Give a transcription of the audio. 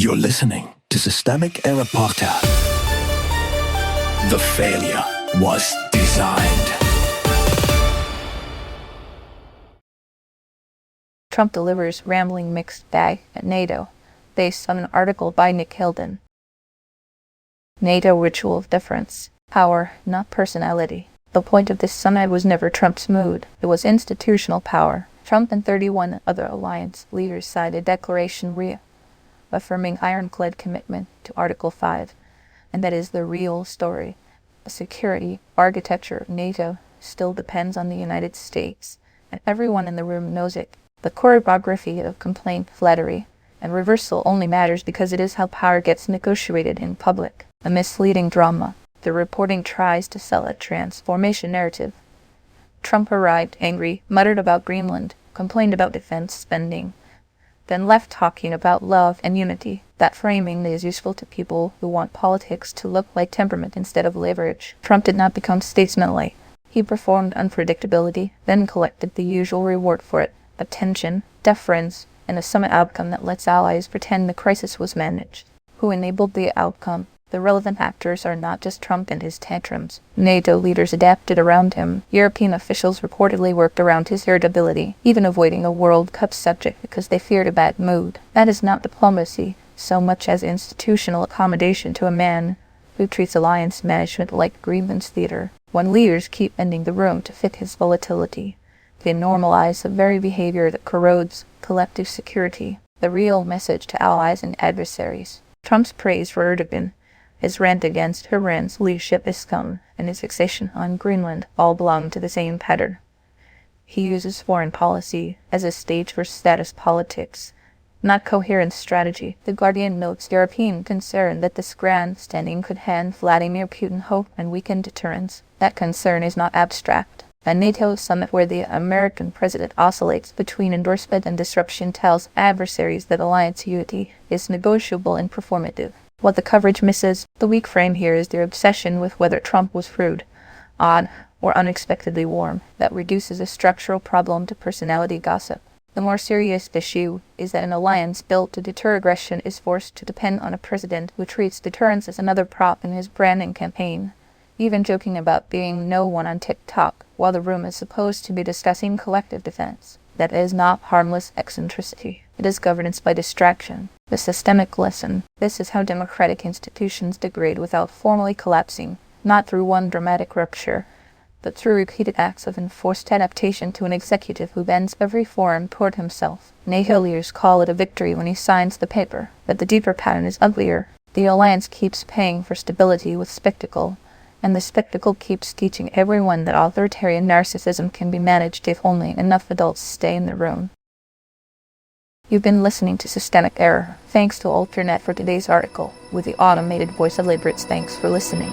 You're listening to Systemic Error Podcast. The failure was designed. Trump delivers rambling mixed bag at NATO, based on an article by Nick Hilden. NATO ritual of deference, power, not personality. The point of this summit was never Trump's mood, it was institutional power. Trump and 31 other alliance leaders signed a declaration reaffirming ironclad commitment to Article 5, and that is the real story. The security architecture of NATO still depends on the United States, and everyone in the room knows it. The choreography of complaint, flattery, and reversal only matters because it is how power gets negotiated in public. A misleading drama. The reporting tries to sell a transformation narrative. Trump arrived angry, muttered about Greenland, complained about defense spending, then left talking about love and unity. That framing is useful to people who want politics to look like temperament instead of leverage. Trump did not become statesmanlike. He performed unpredictability, then collected the usual reward for it: attention, deference, and a summit outcome that lets allies pretend the crisis was managed. Who enabled the outcome? The relevant actors are not just Trump and his tantrums. NATO leaders adapted around him. European officials reportedly worked around his irritability, even avoiding a World Cup subject because they feared a bad mood. That is not diplomacy, so much as institutional accommodation to a man who treats alliance management like Greenland's theater. When leaders keep bending the room to fit his volatility, they normalize the very behavior that corrodes collective security. The real message to allies and adversaries. Trump's praise for Erdogan, his rant against Iran's leadership is scum, and his fixation on Greenland all belong to the same pattern. He uses foreign policy as a stage for status politics, not coherent strategy. The Guardian notes European concern that this grandstanding could hand Vladimir Putin hope and weaken deterrence. That concern is not abstract. A NATO summit where the American president oscillates between endorsement and disruption tells adversaries that alliance unity is negotiable and performative. What the coverage misses, the weak frame here is their obsession with whether Trump was rude, odd, or unexpectedly warm. That reduces a structural problem to personality gossip. The more serious issue is that an alliance built to deter aggression is forced to depend on a president who treats deterrence as another prop in his branding campaign, even joking about being no one on TikTok, while the room is supposed to be discussing collective defense. That is not harmless eccentricity. It is governance by distraction. The systemic lesson. This is how democratic institutions degrade without formally collapsing, not through one dramatic rupture, but through repeated acts of enforced adaptation to an executive who bends every forum toward himself. NATO leaders call it a victory when he signs the paper, but the deeper pattern is uglier. The alliance keeps paying for stability with spectacle, and the spectacle keeps teaching everyone that authoritarian narcissism can be managed if only enough adults stay in the room. You've been listening to Systemic Error. Thanks to Alternet for today's article, with the automated voice of Libritz. Thanks for listening.